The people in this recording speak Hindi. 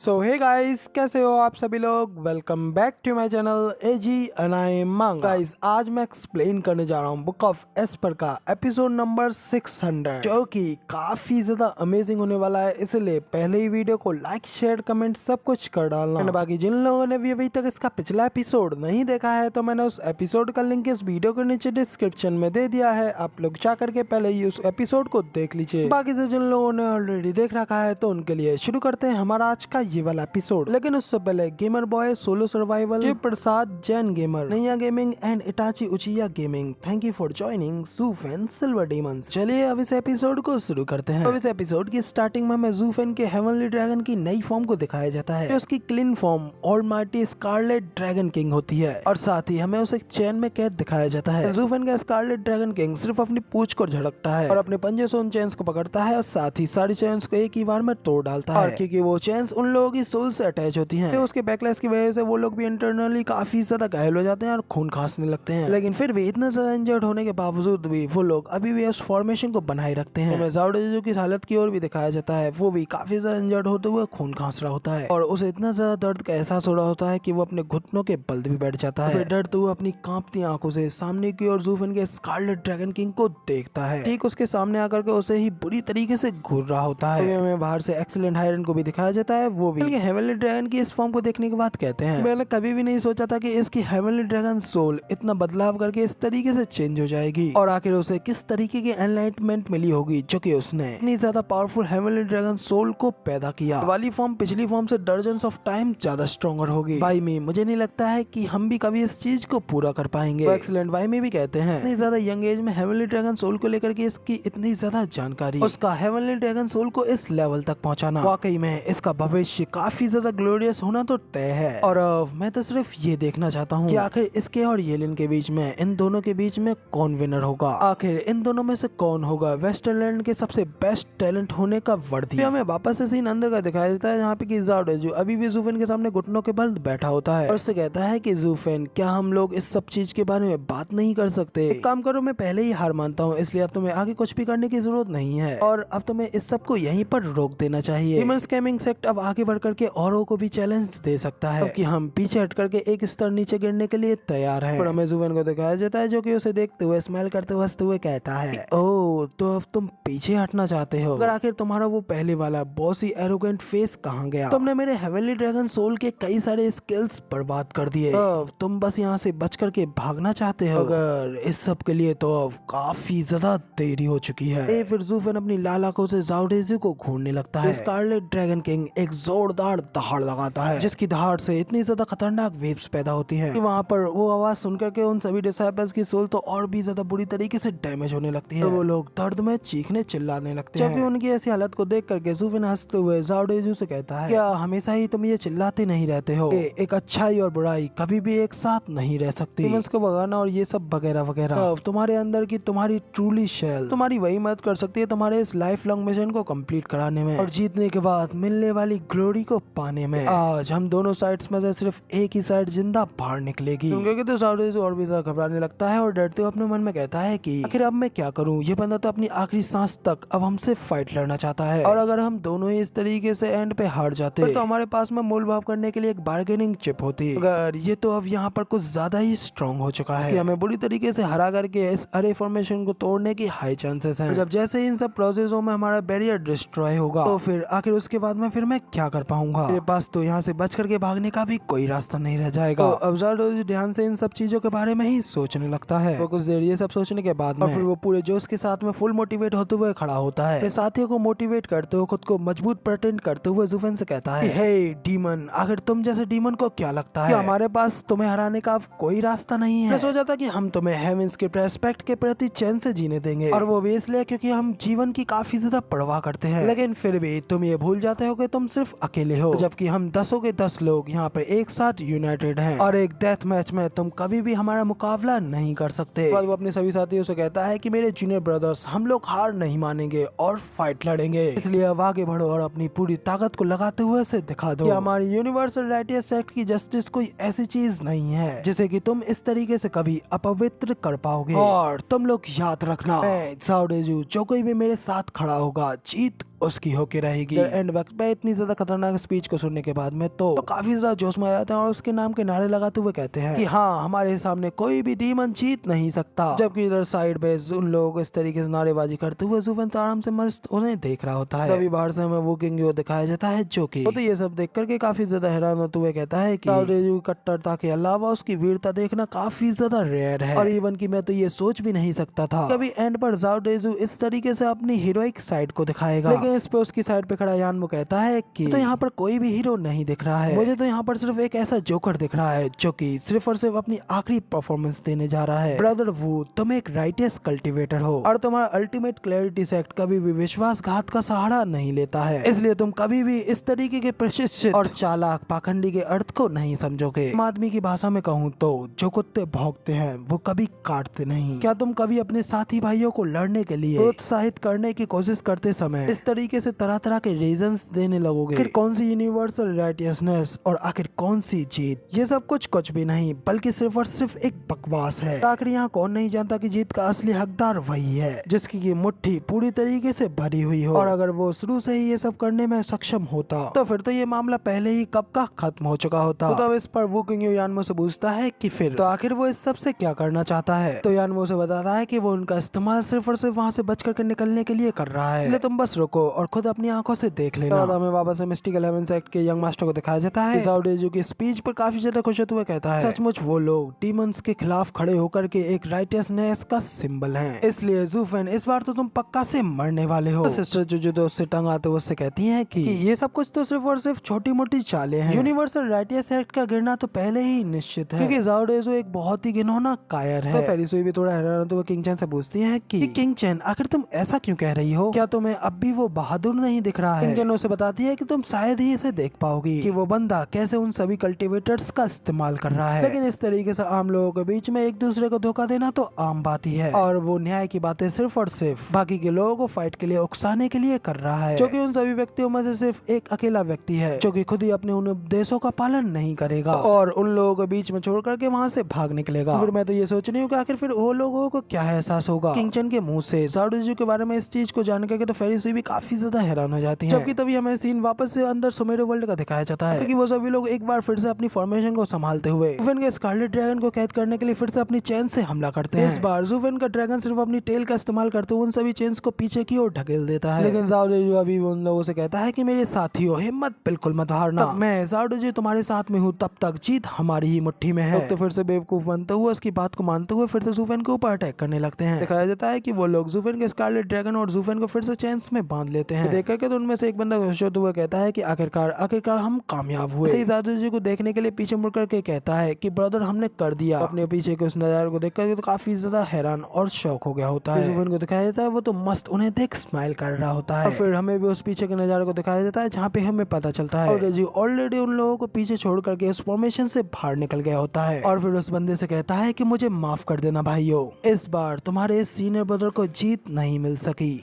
सो हे गाइस, कैसे हो आप सभी लोग। Welcome back to my channel AG अनाई मांगा। गाइस, आज मैं एक्सप्लेन करने जा रहा हूँ बुक ऑफ एस्पर का एपिसोड नंबर 600, जो कि काफी ज्यादा अमेजिंग होने वाला है। इसलिए पहले ही वीडियो को लाइक शेयर कमेंट सब कुछ कर डालना। एंड बाकी जिन लोगों ने भी अभी तक इसका पिछला एपिसोड नहीं देखा है तो मैंने उस एपिसोड का लिंक इस वीडियो के नीचे डिस्क्रिप्शन में दे दिया है, आप लोग जा करके पहले ही उस एपिसोड को देख लीजिए। बाकी तो जिन लोगों ने ऑलरेडी देख रखा है तो उनके लिए शुरू करते हैं हमारा आज का ये वाला एपिसोड। लेकिन उससे पहले gamer boy, solo survival, Shiv Prasad, Jain gamer, Naiya gaming and Itachi Uchiha gaming, thank you for joining ज़ूफेन सिल्वर डीमंस। चलिए अब इस एपिसोड को शुरू करते हैं। अब इस एपिसोड की स्टार्टिंग में हमें ज़ूफेन के हेवनली ड्रैगन की नई फॉर्म को दिखाया जाता है, जो उसकी clean form almighty scarlet dragon king होती है, और साथ ही हमें उसे चैन में कैद दिखाया जाता है। ज़ूफेन का स्कारलेट ड्रैगन किंग सिर्फ अपनी पूंछ को झड़कता है और अपने पंजे से उन चेन्स को पकड़ता है और साथ ही सारी चेन्स को एक ही बार में तोड़ डालता है, क्योंकि वो चेन्स उन लोगों की सोल से अटैच होती हैं। तो उसके बैकलैश की वजह से वो लोग भी इंटरनली काफी ज्यादा घायल हो जाते हैं और खून खांसने लगते हैं। लेकिन फिर भी इतना ज्यादा इंजर्ड होने के बावजूद भी वो लोग अभी भी उस फॉर्मेशन को बनाए रखते हैं। हमें ज़ाओ डेज़ू की हालत की ओर भी दिखाया जाता है, वो भी काफी ज्यादा इंजर्ड होते हुए खून खांस रहा होता है और उसे इतना ज्यादा दर्द का एहसास हो रहा होता है कि वो अपने घुटनों के बल भी बैठ जाता है। डरते हुए अपनी कांपती आंखों से सामने की ओर ज़ूफेन के स्कारलेट ड्रैगन किंग को देखता है। ठीक उसके सामने आकर के उसे ही बुरी तरीके से घूर रहा होता है। हमें बाहर से एक्सीलेंट हायरन को भी दिखाया जाता है, वो भी हेवनली ड्रैगन की इस फॉर्म को देखने के बाद कहते हैं, मैंने कभी भी नहीं सोचा था कि इसकी हेवनली ड्रैगन सोल इतना बदलाव करके इस तरीके से चेंज हो जाएगी और आखिर उसे किस तरीके की एनलाइटमेंट मिली होगी जो कि उसने इतनी ज्यादा पावरफुल हेवनली ड्रैगन सोल को पैदा किया। वाली फॉर्म पिछली फॉर्म से दर्जन्स ऑफ टाइम ज्यादा स्ट्रॉन्गर होगी। भाई मी, मुझे नहीं लगता है कि हम भी कभी इस चीज को पूरा कर पाएंगे। एक्सीलेंट भाई मी भी कहते हैं, इतनी ज्यादा यंग एज में हेवनली ड्रैगन सोल को लेकर के इसकी इतनी ज्यादा जानकारी, उसका हेवनली ड्रैगन सोल को इस लेवल तक पहुंचाना, वाकई में इसका भविष्य काफी ज्यादा ग्लोरियस होना तो तय है। और मैं तो सिर्फ ये देखना चाहता हूँ कि आखिर इसके और येलिन के बीच में, इन दोनों के बीच में कौन विनर होगा। आखिर इन दोनों में से कौन होगा वेस्टरलैंड के सबसे बेस्ट टैलेंट होने का वर्दी। हमें वापस से सीन अंदर का दिखाया जाता है, जहाँ पे कि ज़ाओ डेज़ू अभी भी ज़ूफेन के सामने घुटनों के बल बैठा होता है और उससे कहता है कि ज़ूफेन, क्या हम लोग इस सब चीज के बारे में बात नहीं कर सकते। एक काम करो, मैं पहले ही हार मानता हूँ, इसलिए अब तुम्हें आगे कुछ भी करने की जरूरत नहीं है और अब तुम्हें इस सब को यहीं पर रोक देना चाहिए। ह्यूमन स्कैमिंग सेक्ट अब आगे बढ़ करके औरों को भी चैलेंज दे सकता है, क्योंकि हम पीछे हट करके एक स्तर नीचे गिरने के लिए तैयार हैं। और हमें ज़ूफेन को दिखाया जाता है, जो कि उसे देखते हुए स्माइल करते हुए हंसते हुए कहता है, ओह तो अब तुम पीछे हटना चाहते हो। अगर आखिर तुम्हारा वो पहले वाला बॉसी एरोगेंट फेस कहाँ गया? तुमने मेरे हेवनली ड्रैगन सोल के कई सारे स्किल्स बर्बाद कर दिए, अब तुम बस यहाँ से बच करके भागना चाहते हो। अगर इस सब के लिए तो अब काफी ज्यादा देरी हो चुकी है। फिर ज़ूफेन अपनी लाल आंखों से ज़ाओ डेज़ू को घूरने लगता है। स्कारलेट ड्रैगन किंग एक जोरदार दहाड़ लगाता है, जिसकी दहाड़ से इतनी ज्यादा खतरनाक वेव्स पैदा होती हैं कि वहाँ पर वो आवाज सुनकर के उन सभी डिसाइपल्स की सोल तो और भी ज्यादा बुरी तरीके से डैमेज होने लगती है। तो वो लोग दर्द में चीखने चिल्लाने लगते हैं। जबकि उनकी ऐसी हालत को देख करके ज़ूफेन हंसते हुए ज़ाओ डेज़ू से कहता है, क्या हमेशा ही तुम ये चिल्लाते नहीं रहते हो? एक अच्छाई और बुराई कभी भी एक साथ नहीं रह सकती। ह्यूमंस को भगाना और ये सब वगैरह वगैरह, तुम्हारे अंदर की तुम्हारी ट्रूली शेल तुम्हारी वही मदद कर सकती है तुम्हारे इस लाइफ लॉन्ग मिशन को कंप्लीट कराने में और जीतने के बाद मिलने वाली ग्लोरी को पाने में। आज हम दोनों साइड्स में से सिर्फ एक ही साइड जिंदा बाहर निकलेगी। क्योंकि तो ज़ाओ डेज़ू और भी ज्यादा घबराने लगता है और डरते हुए अपने मन में कहता है कि आखिर अब मैं क्या करूं? ये बंदा तो अपनी आखिरी सांस तक अब हमसे फाइट लड़ना चाहता है और अगर हम दोनों ही इस तरीके से एंड पे हार जाते तो हमारे पास में मोल भाव करने के लिए एक बार्गेनिंग चिप होती, अगर ये तो अब यहाँ पर कुछ ज्यादा ही स्ट्रॉन्ग हो चुका है कि हमें बुरी तरीके से हरा करके इस अरे फॉर्मेशन को तोड़ने की हाई चांसेस हैं। जब जैसे ही इन सब प्रोसेसों में हमारा बैरियर डिस्ट्रॉय होगा तो फिर आखिर उसके बाद में फिर मैं क्या कर पाऊंगा? मेरे पास तो यहाँ से बच करके भागने का भी कोई रास्ता नहीं रह जाएगा। तो अब ज़ाओ डेज़ू ध्यान से इन सब चीजों के बारे में ही सोचने लगता है। वो कुछ देर ये सब सोचने के बाद में फिर वो पूरे जोश के साथ में फुल मोटिवेट होते हुए खड़ा होता है। अपने साथियों को मोटिवेट करते हुए, खुद को मजबूत प्रेटेंड करते हुए ज़ूफेन से कहता है, हे डीमन, आखिर तुम जैसे डीमन को क्या लगता है हमारे पास तुम्हें हराने का कोई रास्ता नहीं है? मैं सोचा था कि हम तुम्हें हेवेंस के रेस्पेक्ट के प्रति चैन से जीने देंगे, और वो भी इसलिए क्योंकि हम जीवन की काफी ज्यादा परवाह करते हैं, लेकिन फिर भी तुम ये भूल जाते हो कि तुम सिर्फ अकेले हो, जबकि हम 10 के 10 लोग यहाँ पे एक साथ यूनाइटेड हैं और एक डेथ मैच में तुम कभी भी हमारा मुकाबला नहीं कर सकते। वो अपने सभी साथियों से कहता है कि मेरे जूनियर ब्रदर्स, हम लोग हार नहीं मानेंगे और फाइट लड़ेंगे, इसलिए अब आगे बढ़ो और अपनी पूरी ताकत को लगाते हुए से दिखा दो कि हमारी यूनिवर्सल राइटियस सेक्ट की जस्टिस कोई ऐसी चीज नहीं है जिसे कि तुम इस तरीके से कभी अपवित्र कर पाओगे। और तुम लोग याद रखना, मैं ज़ाओ डेज़ू, जो कोई भी मेरे साथ खड़ा होगा जीत उसकी होके रहेगी। एंड वक्त पे इतनी ज्यादा खतरनाक स्पीच को सुनने के बाद में तो काफी ज्यादा जोश में आ जाते हैं और उसके नाम के नारे लगाते हुए कहते हैं कि हाँ, हमारे सामने कोई भी डीमन जीत नहीं सकता। जबकि इधर साइड पे उन लोग इस तरीके से नारेबाजी करते हुए ज़ुफेन तो आराम से मस्त उन्हें देख रहा होता है। तभी बाहर से हमें वो किंग यो दिखाया जाता है, जो कि तो ये सब देख करके काफी ज्यादा हैरान होते हुए कहता है कि जाओ डेजू की कट्टरता के अलावा उसकी वीरता देखना काफी ज्यादा रेयर है और इवन की मैं तो ये सोच भी नहीं सकता था कभी एंड पर जाओ डेजू इस तरीके से अपनी हीरोइक साइड को दिखाएगा। लेकिन इस पे उसकी साइड पे खड़ा यान वो कहता है कि तो यहाँ पर कोई भी हीरो नहीं दिख रहा है, मुझे तो यहाँ पर सिर्फ एक ऐसा जोकर दिख रहा है जो कि सिर्फ और सिर्फ अपनी आखिरी परफॉर्मेंस देने जा रहा है। ब्रदर वू, तुम एक राइटियस कल्टिवेटर हो और तुम्हारा अल्टीमेट क्लैरिटी सेक्ट कभी भी विश्वासघात का सहारा नहीं लेता है, इसलिए तुम कभी भी इस तरीके के प्रशिक्षित और चालाक पाखंडी के अर्थ को नहीं समझोगे। आदमी की भाषा में कहूँ तो जो कुत्ते भौंकते हैं वो कभी काटते नहीं। क्या तुम कभी अपने साथी भाइयों को लड़ने के लिए प्रोत्साहित करने की कोशिश करते समय इस तरीके से तरह तरह के रीजंस देने लगोगे? फिर कौन सी यूनिवर्सल राइटियसनेस और आखिर कौन सी जीत? ये सब कुछ भी नहीं बल्कि सिर्फ और सिर्फ एक बकवास है। आखिर यहाँ कौन नहीं जानता कि जीत का असली हकदार वही है जिसकी ये मुट्ठी पूरी तरीके से भरी हुई हो, और अगर वो शुरू से ही ये सब करने में सक्षम होता तो फिर तो ये मामला पहले ही कब का खत्म हो चुका होता। तो इस पर वो किंग यानमो से पूछता है कि फिर तो आखिर वो इस सब से क्या करना चाहता है? तो यानमो से बताता है कि वो उनका इस्तेमाल सिर्फ और सिर्फ वहाँ से बच करके निकलने के लिए कर रहा है, इसलिए तुम बस रुको और खुद अपनी आंखों से देख लेना। तो हमें वापस से मिस्टिक 11 सेक्ट के यंग मास्टर को दिखाया जाता है। जाओ डेजू की स्पीच पर काफी ज्यादा खुश होते हुए कहता है सचमुच वो लोग डीमंस के खिलाफ खड़े होकर के एक राइटियसनेस का सिंबल हैं, इसलिए ज़ुफेन इस बार तो तुम पक्का से मरने वाले हो। तो सिस्टर जुजु तो उससे तंग आते हुए उससे कहती हैं कि ये सब कुछ तो सिर्फ और सिर्फ छोटी मोटी चालें हैं, यूनिवर्सल राइटियस एक्ट का गिरना तो पहले ही निश्चित है क्योंकि जाओ डेजू एक बहुत ही घिनौना कायर है। तो फेरिसुई भी थोड़ा हैरान होते हुए किंग चैन से पूछती है कि किंग चैन आखिर तुम ऐसा क्यों कह रही हो? क्या तुम्हें अब भी वो बहादुर नहीं दिख रहा है? किंग चैन उसे बताती है कि तुम शायद ही इसे देख पाओगी कि वो बंदा कैसे उन सभी कल्टिवेटर्स का इस्तेमाल कर रहा है, लेकिन इस तरीके से आम लोगों के बीच में एक दूसरे को धोखा देना तो आम बात ही है और वो न्याय की बातें सिर्फ और सिर्फ बाकी के लोगों को फाइट के लिए उकसाने के लिए कर रहा है, जो कि उन सभी व्यक्तियों में से सिर्फ एक अकेला व्यक्ति है जो कि खुद ही अपने उन उपदेशों का पालन नहीं करेगा और उन लोगों के बीच में छोड़ करके वहाँ से भाग निकलेगा। फिर मैं तो ये सोच रही हूँ कि आखिर फिर वो लोगों को क्या एहसास होगा किंग चैन के मुंह से जाओ डेजू के बारे में इस चीज को जान करके। तो फेरिसुई भी काफी ज्यादा हैरान हो जाती है, जबकि तभी हमें सीन वापस से अंदर सुमेरु वर्ल्ड का दिखाया जाता है क्योंकि वो सभी लोग एक बार फिर से अपनी फॉर्मेशन को संभालते हुए ज़ुफेन के स्कारलेट ड्रैगन को कैद करने के लिए फिर से अपनी चेन से हमला करते हैं। इस बार ज़ुफेन का ड्रैगन सिर्फ अपनी टेल का इस्तेमाल करते हुए उन सभी चेन्स को पीछे की ओर ढकेल देता है, लेकिन जाओ डेजू अभी उन लोगों से कहता है कि मेरे साथियों हिम्मत बिल्कुल मत हारना, मैं जाओ डेजू तुम्हारे साथ में हूँ, तब तक जीत हमारी ही मुट्ठी में है। तो फिर से बेवकूफ बनते हुए उसकी बात को मानते हुए फिर से ज़ुफेन के ऊपर अटैक करने लगते हैं। दिखाया जाता है कि वो लोग ज़ुफेन के स्कारलेट ड्रैगन और ज़ुफेन को फिर से चेन्स में बांध लेते हैं। देख करके तो उनमें से एक बंदा खुश होते हुए कहता है कि आखिरकार हम कामयाब हुए। सही जादू जी को देखने के लिए पीछे मुड़ करके कहता है कि ब्रदर हमने कर दिया। अपने पीछे के उस नजारे को देख करके तो काफी ज्यादा हैरान और शौक हो गया होता है। ज़ुफेन को दिखाया जाता है वो तो मस्त उन्हें देख स्माइल कर रहा होता है और फिर हमें भी उस पीछे के नजारे को दिखाया जाता है जहाँ पे हमें पता चलता है ऑलरेडी उन लोगों को पीछे छोड़ करके इस फॉर्मेशन से बाहर निकल गया होता है और फिर उस बंदे से कहता है कि मुझे माफ कर देना भाइयों, इस बार तुम्हारे इस सीनियर ब्रदर को जीत नहीं मिल सकी।